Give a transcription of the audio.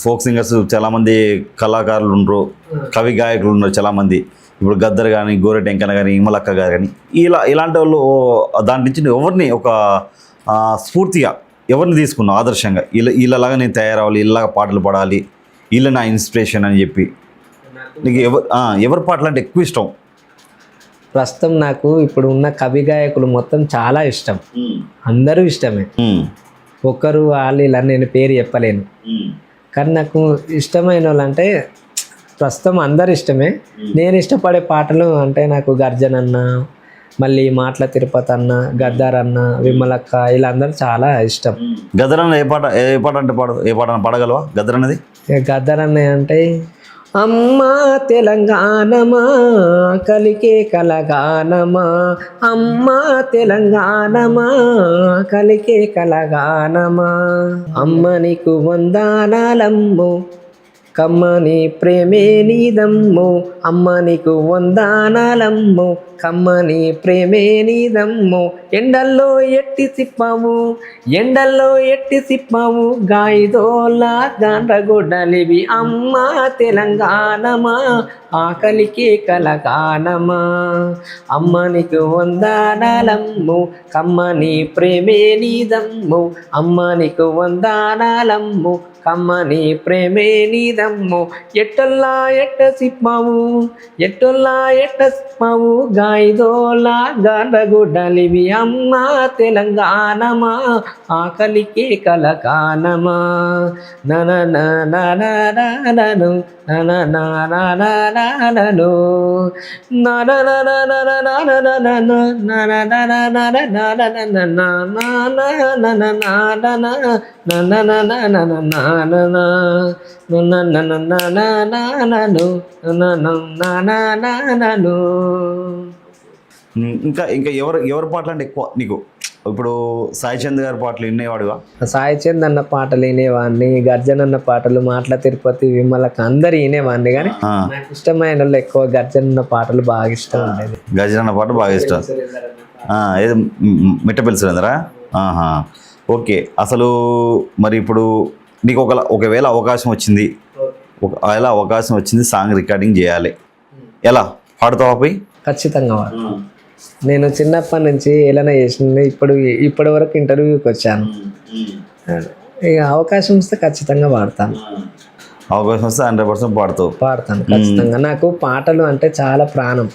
Folk singers చాలామంది కళాకారులు ఉండరు, కవి గాయకులు ఉన్నారు చాలామంది. ఇప్పుడు గద్దర్ కానీ, గోరె టెంకన్న కానీ, ఇమలక్క గారు కానీ, ఇలాంటి వాళ్ళు దాని నుంచి ఎవరిని ఒక స్ఫూర్తిగా ఎవరిని తీసుకున్నావు ఆదర్శంగా? వీళ్ళలాగా నేను తయారవ్వాలి, ఇలాగా పాటలు పాడాలి, వీళ్ళ నా ఇన్స్పిరేషన్ అని చెప్పి నీకు ఎవరి పాటలు అంటే ఎక్కువ ఇష్టం? ప్రస్తుతం నాకు ఇప్పుడు ఉన్న కవి గాయకులు మొత్తం చాలా ఇష్టం, అందరూ ఇష్టమే. ఒకరు వాళ్ళు ఇలా నేను పేరు చెప్పలేను, కానీ నాకు ఇష్టమైన వాళ్ళు అంటే ప్రస్తుతం అందరు ఇష్టమే. నేను ఇష్టపడే పాటలు అంటే నాకు గర్జన్ అన్న, మళ్ళీ మాటల తిరుపతి అన్న, గద్దర్ అన్న, విమలక్క, వీళ్ళందరూ చాలా ఇష్టం. గద్దర్ అన్న ఏ పాట అంటే ఏ పాట పాడగలవా గద్దర్ అన్నది? గద్దర్ అన్న అంటే అమ్మా తెలంగాణమా కలికే కలగానమా, అమ్మా తెలంగాణమా కలికే కలగానమా, అమ్మ నీకు వందనాలమ్ము కమ్మని ప్రేమే నీదమ్ము, అమ్మ నీకు వందనాలమ్ము కమ్మని ప్రేమే నీదమ్ము, ఎండల్లో ఎట్టి సిప్పాము, ఎండల్లో ఎట్టి సిప్పాము, గాయదోలా గాండ్రగొడ్డలివి, అమ్మ తెలంగాణమా ఆకలికి కలగానమా, అమ్మ నీకు వందనాలమ్ము కమ్మని ప్రేమే నీదమ్ము, అమ్మ నీకు వందనాలమ్ము కమ్మని ప్రేమే నీదమ్ము, ఎట్టొల్లా ఎట్ట సిప్పాము, ఎట్టొల్లా ఎట్ట సిప్పాము, గాయదోలా గాండ్రగొడ్డలివి, అమ్మ తెలంగాణమా ఆకలికి కలకానమా, నన నను నను ఇంకా ఇంకా ఎవరి పాటలు అంటే ఎక్కువ నీకు? ఇప్పుడు సాయి చంద్ గారి పాటలు వినేవాడుగా? సాయి చంద్ అన్న పాటలు వినేవాడిని, గర్జన్ అన్న పాటలు, మాటల తిరుపతి, విమలక అందరు వినేవాడిని, కానీ నాకు ఇష్టమైన వాళ్ళు ఎక్కువ గర్జన్ అన్న పాటలు బాగా ఇష్టం ఉండేది. గర్జన్ అన్న పాట బాగా ఇష్టం. ఏది మిట్టపల్లి సురేందరా? ఓకే. అసలు మరి ఇప్పుడు నీకు ఒకవేళ అవకాశం వచ్చింది, సాంగ్ రికార్డింగ్ చేయాలి, ఎలా పాడుతావా పోయి? ఖచ్చితంగా నేను చిన్నప్పటి నుంచి ఏలైనా చేసింది, ఇప్పటి వరకు ఇంటర్వ్యూకి వచ్చాను. ఇక అవకాశం వస్తే ఖచ్చితంగా పాడతాను. అవకాశం వస్తే 100% పాడతాను ఖచ్చితంగా. నాకు పాటలు అంటే చాలా ప్రాణం.